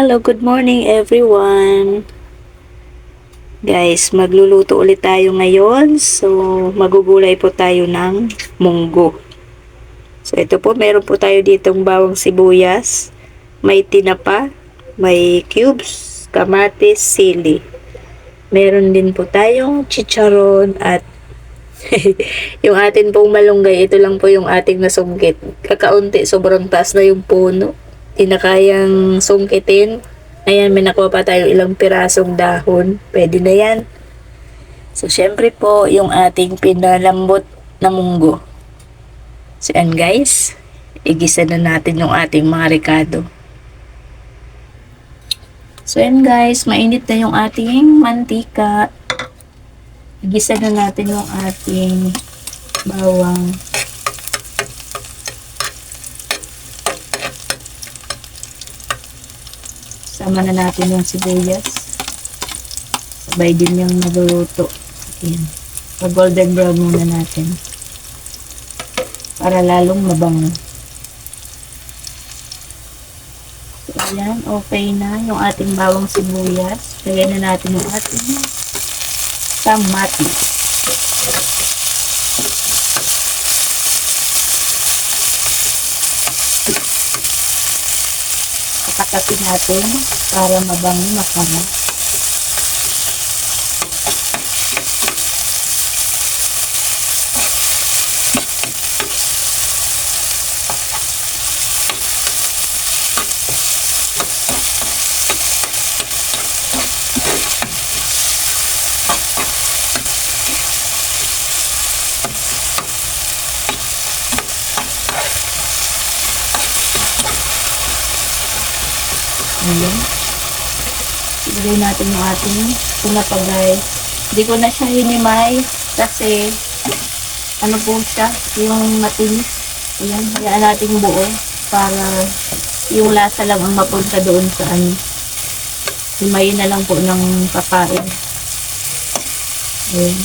Hello, good morning everyone. Guys, magluluto ulit tayo ngayon. So, magugulay po tayo ng munggo. So, ito po, meron po tayo ditong bawang sibuyas, may tinapa, may cubes, kamatis, sili. Meron din po tayong chicharon at yung atin pong malunggay, ito lang po yung ating nasungkit. Kakaunti, sobrang taas na yung puno. Di na kayang sungkitin. Ayan, may nakuha pa tayo ilang pirasong dahon. Pwede na yan. So, syempre po, yung ating pinalambot na munggo. So, yan guys. Igisa na natin yung ating mga ricado. So, yan guys. Mainit na yung ating mantika. Igisa na natin yung ating bawang. Sama na natin yung sibuyas. Sabay din yung naluluto. Ayan. Pa-golden brown muna natin. Para lalong mabango. So, ayan. Okay na yung ating bawang sibuyas. Lagyan na natin yung ating kamatis. Pakatapin natin para mabango masarap. Ayan. Ilagay natin yung ating tinapa guys. Hindi ko na siya hinimay kasi ano po siya, yung matinis. Ayan, hayaan natin buo para yung lasa lang ang mapunta doon sa ano. Himayin na lang po ng papain. Ayan.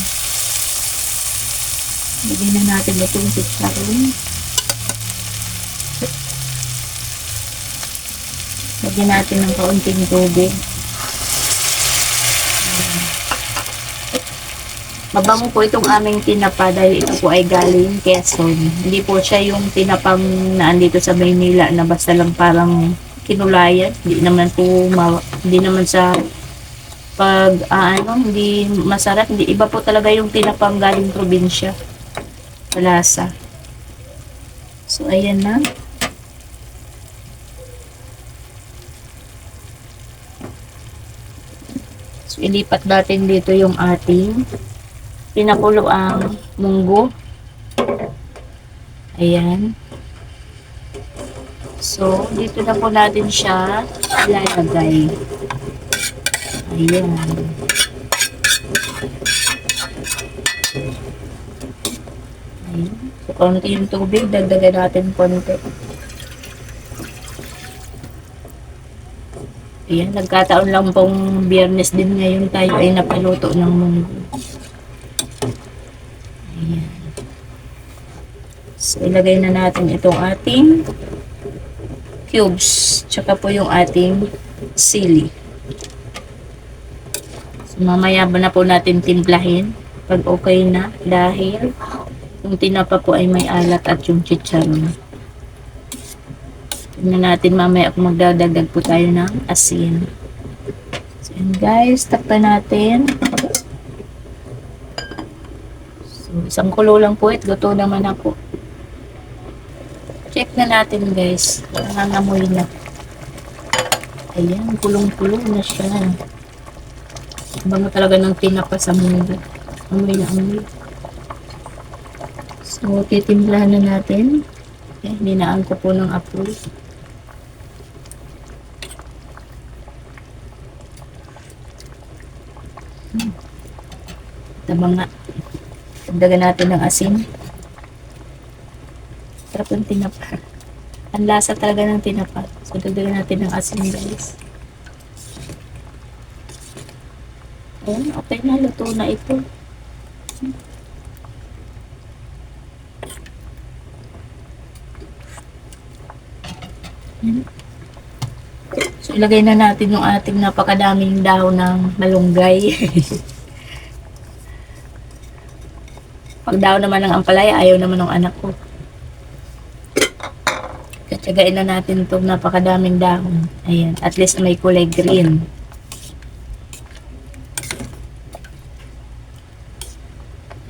Lagyan na natin itong chicharon. Lagyan natin ng kaunting tubig. Mabango po itong aming tinapa dahil ito po ay galing Quezon. Hindi po siya yung tinapang na andito sa Maynila na basta lang parang kinulayan. Hindi naman sa hindi masarap. Hindi, iba po talaga yung tinapang galing probinsya. Malasa. So, ayan na. So, ilipat natin dito yung ating pinakulo ang munggo. Ayan. So, dito na po natin siya ilalagay. Ayan. Ayan. So, konti yung tubig. Dagdagan natin konti. Ayan, nagkataon lang pong Biyernes din ngayon tayo ay napaluto ng munggo. Ayan. So, ilagay na natin itong ating cubes. Tsaka po yung ating sili. So, mamaya ba na po natin timplahin pag okay na dahil yung tinapa po ay may alat at yung chicharon. Tignan natin mamaya kung magdadagdag po tayo ng asin. So, yun guys, takpan natin. So, isang kulo lang po luto naman ako. Check na natin guys. Nangangamoy na. Ayan, kulong-kulong na siya. Bango talaga ng tinapa sa munggo. Amoy na amoy. So, titimplahan na natin. Okay, ninaan ko po ng apoy. Tama nga. Dagdagan natin ng asin. Sarap ng tinapa. Ang lasa talaga ng tinapa. So, dagdagan natin ng asin guys. Ayan, okay na. Luto na ito. So, So, ilagay na natin yung ating napakadaming dahon ng malunggay. Pag dahon naman ng ampalaya, ayaw naman ng anak ko. Tsagain na natin itong napakadaming dahon. Ayan, at least may kulay green.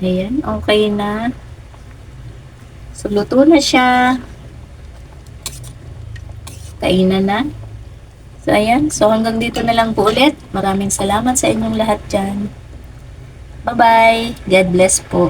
Ayan, okay na. So, luto na siya. Kainan na. So, ayan. So, hanggang dito na lang po ulit. Maraming salamat sa inyong lahat dyan. Bye-bye. God bless po.